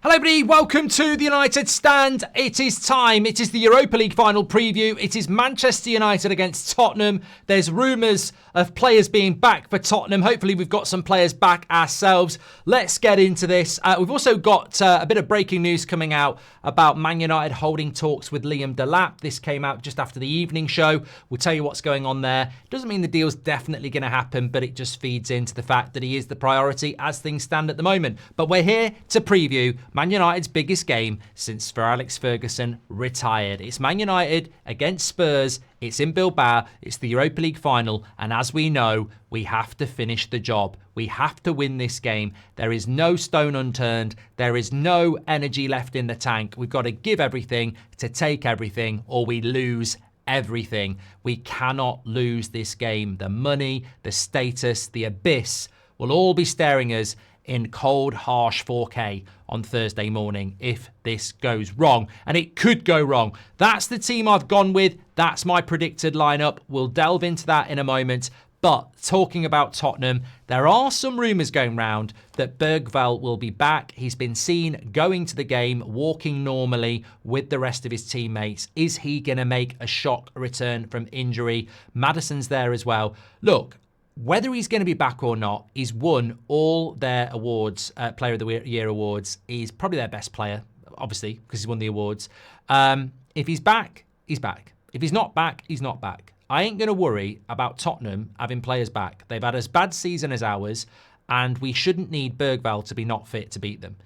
Hello everybody, welcome to the United Stand. It is time. It is the Europa League final preview. It is Manchester United against Tottenham. There's rumours of players being back for Tottenham. Hopefully we've got some players back ourselves. Let's get into this. We've also got a bit of breaking news coming out about Man United holding talks with Liam Delap. This came out just after the evening show. We'll tell you what's going on there. Doesn't mean the deal's definitely going to happen, but it just feeds into the fact that he is the priority as things stand at the moment. But we're here to preview Man United's biggest game since Sir Alex Ferguson retired. It's Man United against Spurs. It's in Bilbao. It's the Europa League final. And as we know, we have to finish the job. We have to win this game. There is no stone unturned. There is no energy left in the tank. We've got to give everything to take everything, or we lose everything. We cannot lose this game. The money, the status, the abyss will all be staring us in cold, harsh 4K on Thursday morning if this goes wrong. And it could go wrong. That's the team I've gone with. That's my predicted lineup. We'll delve into that in a moment. But talking about Tottenham, there are some rumours going round that Bergvall will be back. He's been seen going to the game, walking normally with the rest of his teammates. Is he going to make a shock return from injury? Maddison's there as well. Look, whether he's going to be back or not, he's won all their awards, Player of the Year awards. He's probably their best player, obviously, because he's won the awards. If he's back, he's back. If he's not back, he's not back. I ain't going to worry about Tottenham having players back. They've had as bad season as ours, and we shouldn't need Bergvall to be not fit to beat them.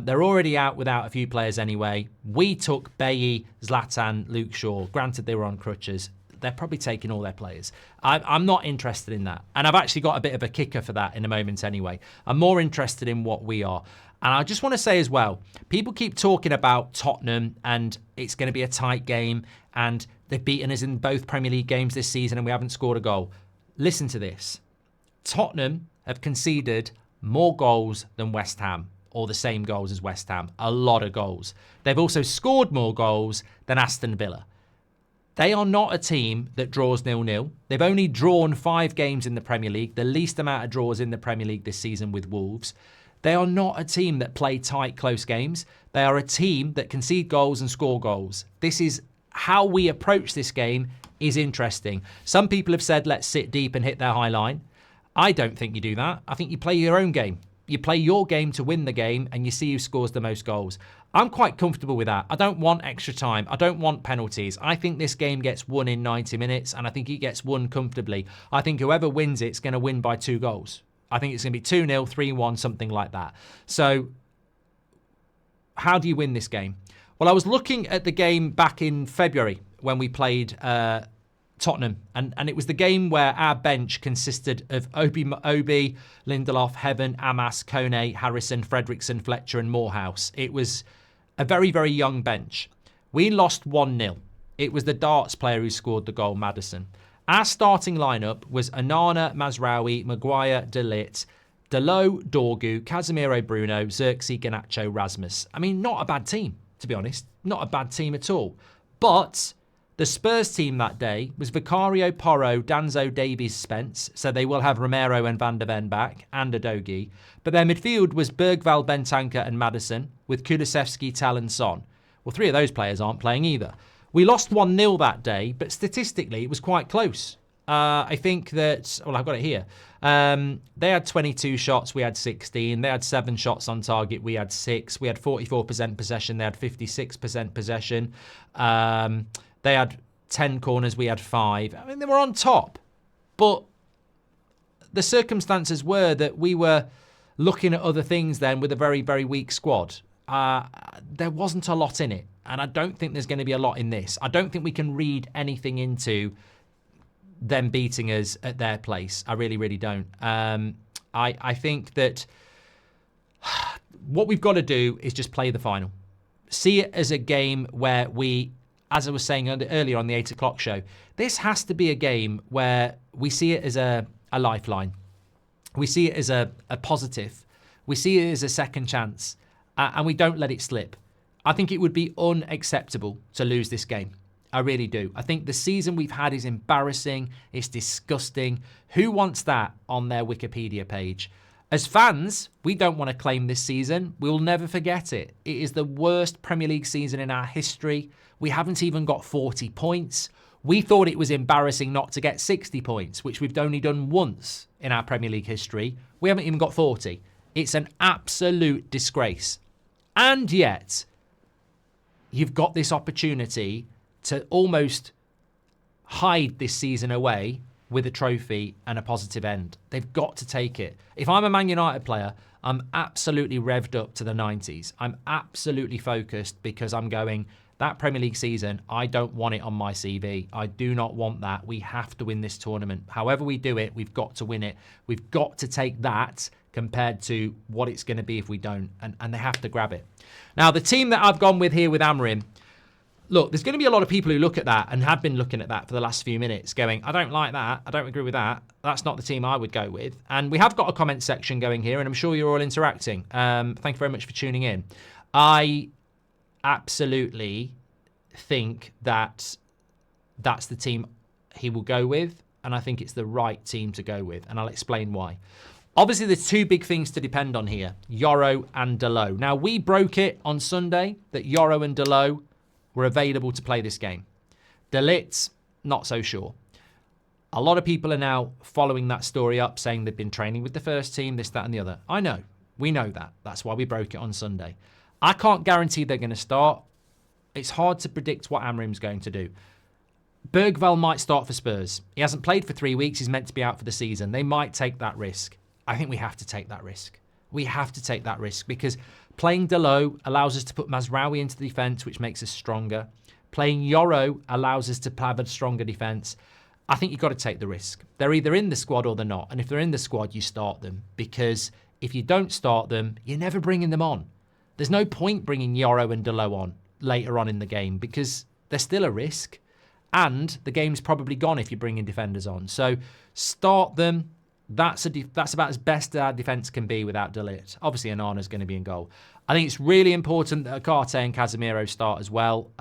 They're already out without a few players anyway. We took Bailly, Zlatan, Luke Shaw. Granted, they were on crutches. They're probably taking all their players. I'm not interested in that. And I've actually got a bit of a kicker for that in a moment anyway. I'm more interested in what we are. And I just want to say as well, people keep talking about Tottenham and it's going to be a tight game and they've beaten us in both Premier League games this season and we haven't scored a goal. Listen to this. Tottenham have conceded more goals than West Ham, or the same goals as West Ham. A lot of goals. They've also scored more goals than Aston Villa. They are not a team that draws 0-0. They've only drawn 5 games in the Premier League, the least amount of draws in the Premier League this season with Wolves. They are not a team that play tight, close games. They are a team that concede goals and score goals. This is how we approach this game is interesting. Some people have said, let's sit deep and hit their high line. I don't think you do that. I think you play your own game. You play your game to win the game and you see who scores the most goals. I'm quite comfortable with that. I don't want extra time. I don't want penalties. I think this game gets won in 90 minutes and I think it gets won comfortably. I think whoever wins it's going to win by 2 goals. I think it's going to be 2-0, 3-1, something like that. So how do you win this game? Well, I was looking at the game back in February when we played Tottenham, and it was the game where our bench consisted of Obi, Lindelof, Heaven, Amas, Kone, Harrison, Fredrickson, Fletcher and Morehouse. It was a very, very young bench. We lost 1-0. It was the darts player who scored the goal, Maddison. Our starting lineup was Onana, Mazraoui, Maguire, De Ligt, Dalot, Dorgu, Casemiro, Bruno, Xerxes, Garnacho, Rasmus. I mean, not a bad team, to be honest. Not a bad team at all. But the Spurs team that day was Vicario, Porro, Danzo, Davies, Spence. So they will have Romero and Van der Ven back, and Udogie. But their midfield was Bergvall, Bentancur and Maddison, with Kulusevski, Tal and Son. Well, 3 of those players aren't playing either. We lost 1-0 that day, but statistically it was quite close. I think that, well, I've got it here. They had 22 shots, we had 16. They had 7 shots on target, we had 6. We had 44% possession, they had 56% possession. They had 10 corners, we had 5. I mean, they were on top. But the circumstances were that we were looking at other things then with a very, very weak squad. There wasn't a lot in it. And I don't think there's going to be a lot in this. I don't think we can read anything into them beating us at their place. I really, really don't. I think that what we've got to do is just play the final. See it as a game where we, as I was saying earlier on the 8 o'clock show, this has to be a game where we see it as a lifeline. We see it as a positive. We see it as a second chance. And we don't let it slip. I think it would be unacceptable to lose this game. I really do. I think the season we've had is embarrassing. It's disgusting. Who wants that on their Wikipedia page? As fans, we don't want to claim this season. We'll never forget it. It is the worst Premier League season in our history. We haven't even got 40 points. We thought it was embarrassing not to get 60 points, which we've only done once in our Premier League history. We haven't even got 40. It's an absolute disgrace. And yet, you've got this opportunity to almost hide this season away with a trophy and a positive end. They've got to take it. If I'm a Man United player, I'm absolutely revved up to the 90s. I'm absolutely focused because I'm going, that Premier League season, I don't want it on my CV. I do not want that. We have to win this tournament. However we do it, we've got to win it. We've got to take that compared to what it's going to be if we don't. And they have to grab it. Now, the team that I've gone with here with Amorim, look, there's going to be a lot of people who look at that and have been looking at that for the last few minutes going, I don't like that. I don't agree with that. That's not the team I would go with. And we have got a comment section going here, and I'm sure you're all interacting. Thank you very much for tuning in. I absolutely think that that's the team he will go with, and I think it's the right team to go with, and I'll explain why. Obviously, there's two big things to depend on here, Yoro and Dalot. Now, we broke it on Sunday that Yoro and Dalot were available to play this game. De Ligt, not so sure. A lot of people are now following that story up, saying they've been training with the first team, this, that, and the other. I know. We know that. That's why we broke it on Sunday. I can't guarantee they're going to start. It's hard to predict what Amorim's going to do. Bergvall might start for Spurs. He hasn't played for 3 weeks. He's meant to be out for the season. They might take that risk. I think we have to take that risk. We have to take that risk because playing Dalot allows us to put Mazraoui into the defence, which makes us stronger. Playing Yoro allows us to have a stronger defence. I think you've got to take the risk. They're either in the squad or they're not. And if they're in the squad, you start them. Because if you don't start them, you're never bringing them on. There's no point bringing Yoro and Dalot on later on in the game because they're still a risk. And the game's probably gone if you're bringing defenders on. So start them. That's about as best our defence can be without De Ligt. Obviously, Onana's going to be in goal. I think it's really important that Ugarte and Casemiro start as well.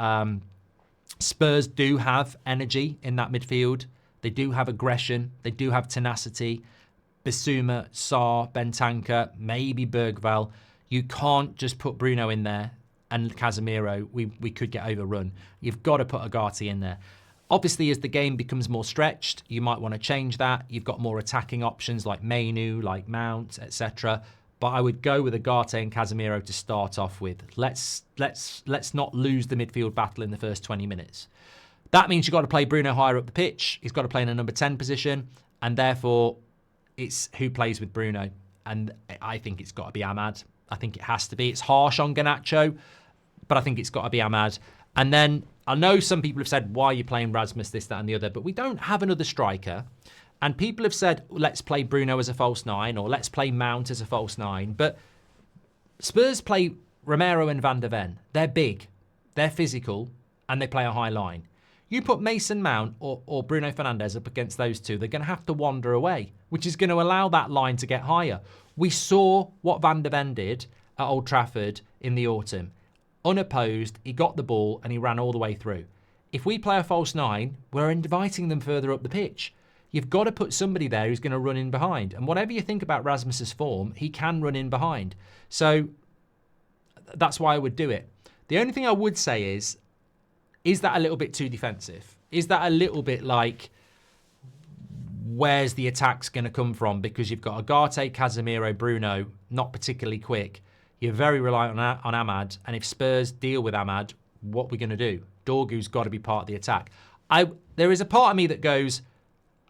Spurs do have energy in that midfield. They do have aggression. They do have tenacity. Bissouma, Sarr, Bentancur, maybe Bergvall. You can't just put Bruno in there and Casemiro. We could get overrun. You've got to put Ugarte in there. Obviously, as the game becomes more stretched, you might want to change that. You've got more attacking options like Mainu, like Mount, etc. But I would go with Ugarte and Casemiro to start off with. Let's not lose the midfield battle in the first 20 minutes. That means you've got to play Bruno higher up the pitch. He's got to play in a number 10 position, and therefore it's who plays with Bruno. And I think it's got to be Ahmad. I think it has to be. It's harsh on Garnacho, but I think it's got to be Ahmad. And then I know some people have said, why are you playing Rasmus, this, that, and the other? But we don't have another striker. And people have said, let's play Bruno as a false nine or let's play Mount as a false nine. But Spurs play Romero and Van der Ven. They're big, they're physical, and they play a high line. You put Mason Mount or Bruno Fernandes up against those two, they're going to have to wander away, which is going to allow that line to get higher. We saw what Van der Ven did at Old Trafford in the autumn. Unopposed, he got the ball and he ran all the way through. If we play a false nine, we're inviting them further up the pitch. You've got to put somebody there who's going to run in behind. And whatever you think about Rasmus's form, he can run in behind. So that's why I would do it. The only thing I would say is that a little bit too defensive? Is that a little bit like, where's the attacks going to come from? Because you've got Ugarte, Casemiro, Bruno, not particularly quick. You're very reliant on Ahmad, and if Spurs deal with Ahmad, what are we going to do? Dorgu's got to be part of the attack. There is a part of me that goes,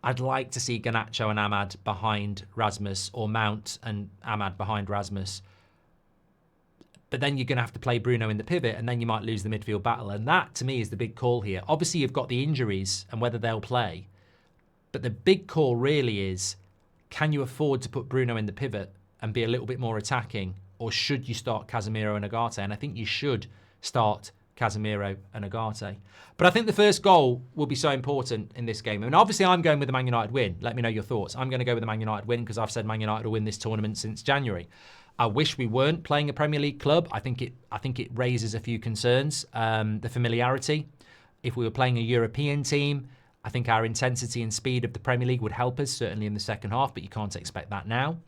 I'd like to see Garnacho and Ahmad behind Rasmus, or Mount and Ahmad behind Rasmus. But then you're going to have to play Bruno in the pivot, and then you might lose the midfield battle. And that, to me, is the big call here. Obviously, you've got the injuries and whether they'll play. But the big call really is, can you afford to put Bruno in the pivot and be a little bit more attacking? Or should you start Casemiro and Ugarte? And I think you should start Casemiro and Ugarte. But I think the first goal will be so important in this game. I mean, obviously, I'm going with the Man United win. Let me know your thoughts. I'm going to go with the Man United win because I've said Man United will win this tournament since January. I wish we weren't playing a Premier League club. I think it raises a few concerns. The familiarity. If we were playing a European team, I think our intensity and speed of the Premier League would help us, certainly in the second half, but you can't expect that now.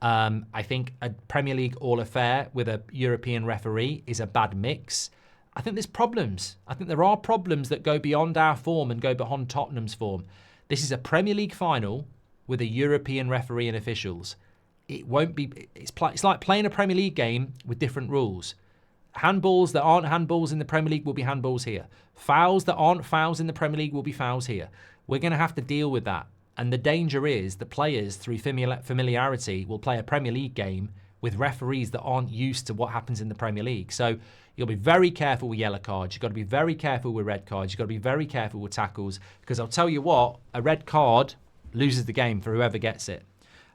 I think a Premier League all-affair with a European referee is a bad mix. I think there's problems. I think there are problems that go beyond our form and go beyond Tottenham's form. This is a Premier League final with a European referee and officials. It won't be. It's like playing a Premier League game with different rules. Handballs that aren't handballs in the Premier League will be handballs here. Fouls that aren't fouls in the Premier League will be fouls here. We're going to have to deal with that. And the danger is the players, through familiarity, will play a Premier League game with referees that aren't used to what happens in the Premier League. So you'll be very careful with yellow cards. You've got to be very careful with red cards. You've got to be very careful with tackles. Because I'll tell you what, a red card loses the game for whoever gets it.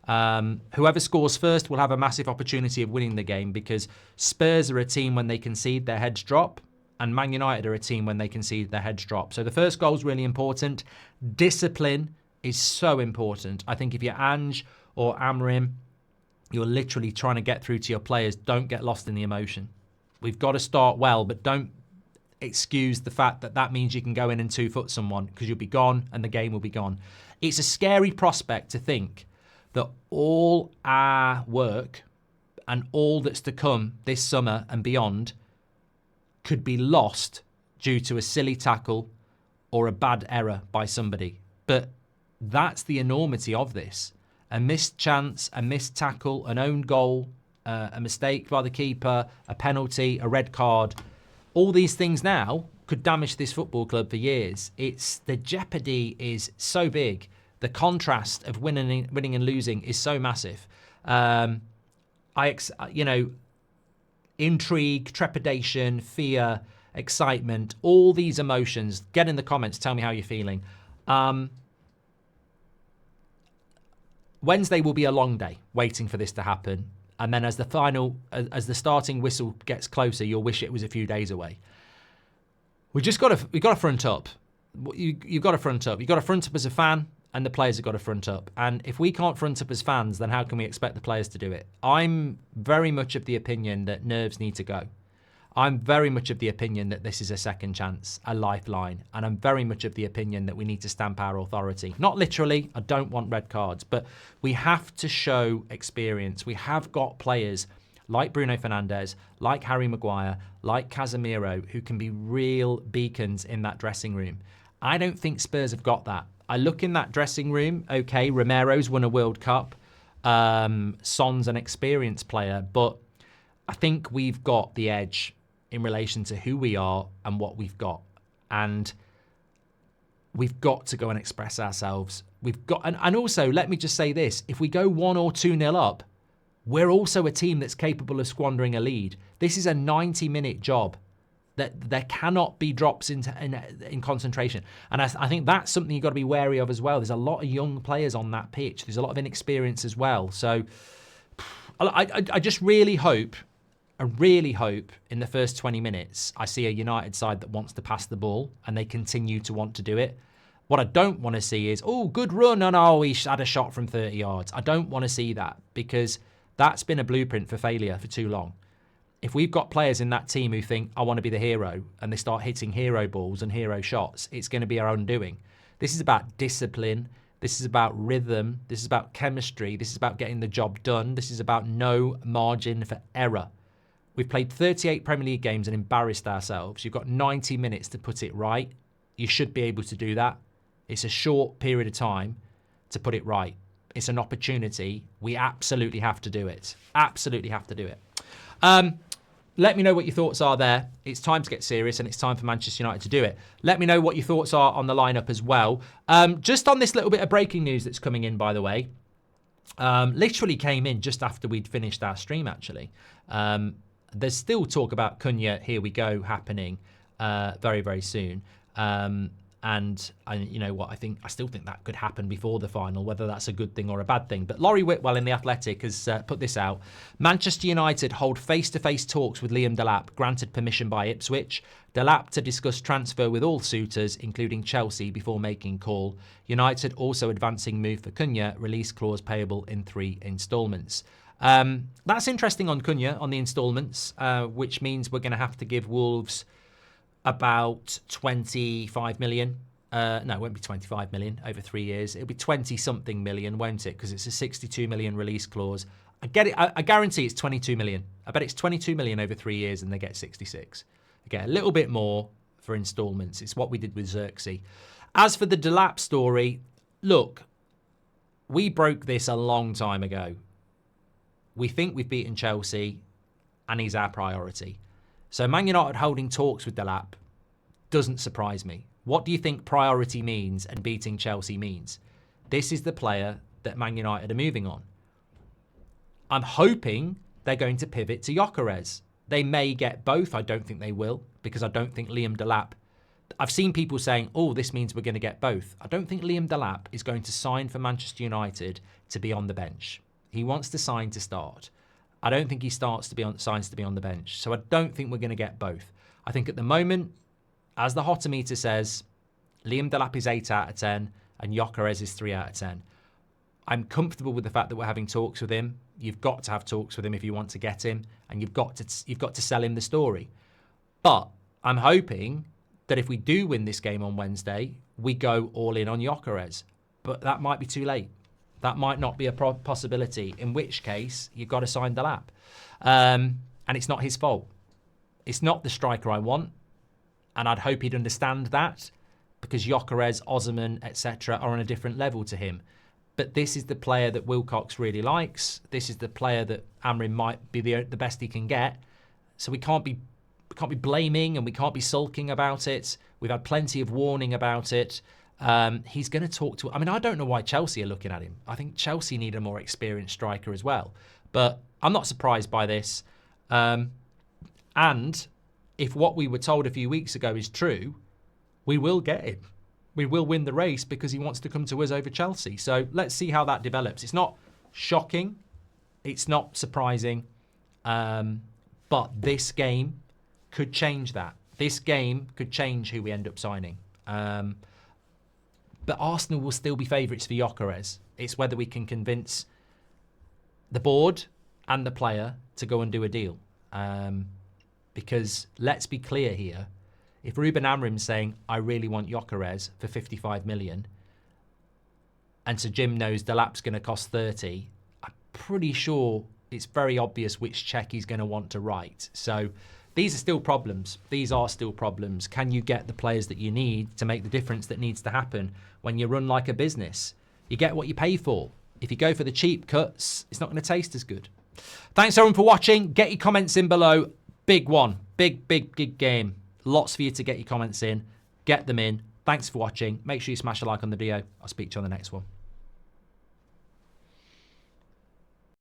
Whoever scores first will have a massive opportunity of winning the game, because Spurs are a team when they concede, their heads drop, and Man United are a team when they concede, their heads drop. So the first goal is really important. Discipline is so important. I think if you're Ange or Amrim, you're literally trying to get through to your players. Don't get lost in the emotion. We've got to start well, but don't excuse the fact that that means you can go in and 2-foot someone, because you'll be gone and the game will be gone. It's a scary prospect to think that all our work and all that's to come this summer and beyond could be lost due to a silly tackle or a bad error by somebody. But that's the enormity of this. A missed chance, a missed tackle, an own goal, a mistake by the keeper, a penalty, a red card. All these things now could damage this football club for years. The jeopardy is so big. The contrast of winning and losing is so massive. Intrigue, trepidation, fear, excitement, all these emotions. Get in the comments. Tell me how you're feeling. Wednesday will be a long day waiting for this to happen. And then as the starting whistle gets closer, you'll wish it was a few days away. We've got to front up. You've got to front up. You've got to front up as a fan, and the players have got to front up. And if we can't front up as fans, then how can we expect the players to do it? I'm very much of the opinion that nerves need to go. I'm very much of the opinion that this is a second chance, a lifeline. And I'm very much of the opinion that we need to stamp our authority. Not literally, I don't want red cards, but we have to show experience. We have got players like Bruno Fernandes, like Harry Maguire, like Casemiro, who can be real beacons in that dressing room. I don't think Spurs have got that. I look in that dressing room, okay, Romero's won a World Cup, Son's an experienced player, but I think we've got the edge in relation to who we are and what we've got. And we've got to go and express ourselves. And also, let me just say this, if we go 1 or 2-0 up, we're also a team that's capable of squandering a lead. This is a 90-minute job. That there cannot be drops in concentration. And I think that's something you've got to be wary of as well. There's a lot of young players on that pitch. There's a lot of inexperience as well. So I just really hope in the first 20 minutes, I see a United side that wants to pass the ball and they continue to want to do it. What I don't want to see is, good run, and he had a shot from 30 yards. I don't want to see that, because that's been a blueprint for failure for too long. If we've got players in that team who think, I want to be the hero, and they start hitting hero balls and hero shots, it's going to be our undoing. This is about discipline. This is about rhythm. This is about chemistry. This is about getting the job done. This is about no margin for error. We've played 38 Premier League games and embarrassed ourselves. You've got 90 minutes to put it right. You should be able to do that. It's a short period of time to put it right. It's an opportunity. We absolutely have to do it. Absolutely have to do it. Let me know what your thoughts are there. It's time to get serious, and it's time for Manchester United to do it. Let me know what your thoughts are on the lineup as well. Just on this little bit of breaking news that's coming in, by the way. Literally came in just after we'd finished our stream, actually. There's still talk about Cunha, here we go, happening very, very soon. And you know what, I still think that could happen before the final, whether that's a good thing or a bad thing. But Laurie Whitwell in The Athletic has put this out. Manchester United hold face-to-face talks with Liam Delap, granted permission by Ipswich. Delap to discuss transfer with all suitors, including Chelsea, before making call. United also advancing move for Cunha, release clause payable in 3 instalments. That's interesting on Cunha, on the instalments, which means we're going to have to give Wolves about 25 million No, it won't be 25 million over 3 years. It'll be 20-something million, won't it? Because it's a 62 million release clause. I get it. I guarantee it's 22 million. I bet it's 22 million over 3 years and they get 66. I get a little bit more for instalments. It's what we did with Xerxes. As for the Delap story, look, we broke this a long time ago. We think we've beaten Chelsea and he's our priority. So Man United holding talks with Delap doesn't surprise me. What do you think priority means and beating Chelsea means? This is the player that Man United are moving on. I'm hoping they're going to pivot to Gyökeres. They may get both. I don't think they will, because I don't think Liam Delap... I've seen people saying, oh, this means we're going to get both. I don't think Liam Delap is going to sign for Manchester United to be on the bench. He wants to sign to start. I don't think he signs to be on the bench. So I don't think we're going to get both. I think at the moment, as the Hotometer says, Liam Delap is 8 out of 10 and Gyökeres is 3 out of 10. I'm comfortable with the fact that we're having talks with him. You've got to have talks with him if you want to get him, and you've got to sell him the story. But I'm hoping that if we do win this game on Wednesday, we go all in on Gyökeres. But that might be too late. That might not be a possibility, in which case you've got to sign Delap. And it's not his fault. It's not the striker I want, and I'd hope he'd understand that, because Gyökeres, Osimhen, etc. are on a different level to him. But this is the player that Wilcox really likes. This is the player that Amrin might be the best he can get. So we can't be blaming and we can't be sulking about it. We've had plenty of warning about it. He's going to talk to... I mean, I don't know why Chelsea are looking at him. I think Chelsea need a more experienced striker as well. But I'm not surprised by this. And if what we were told a few weeks ago is true, we will get him. We will win the race because he wants to come to us over Chelsea. So let's see how that develops. It's not shocking. It's not surprising. But this game could change that. This game could change who we end up signing. But Arsenal will still be favourites for Gyökeres. It's whether we can convince the board and the player to go and do a deal. Because let's be clear here. If Ruben Amorim's saying, I really want Gyökeres for 55 million, and so Jim knows Delap's going to cost 30, I'm pretty sure it's very obvious which cheque he's going to want to write. So these are still problems. These are still problems. Can you get the players that you need to make the difference that needs to happen when you run like a business? You get what you pay for. If you go for the cheap cuts, it's not going to taste as good. Thanks everyone for watching. Get your comments in below. Big one. Big game. Lots for you to get your comments in. Get them in. Thanks for watching. Make sure you smash a like on the video. I'll speak to you on the next one.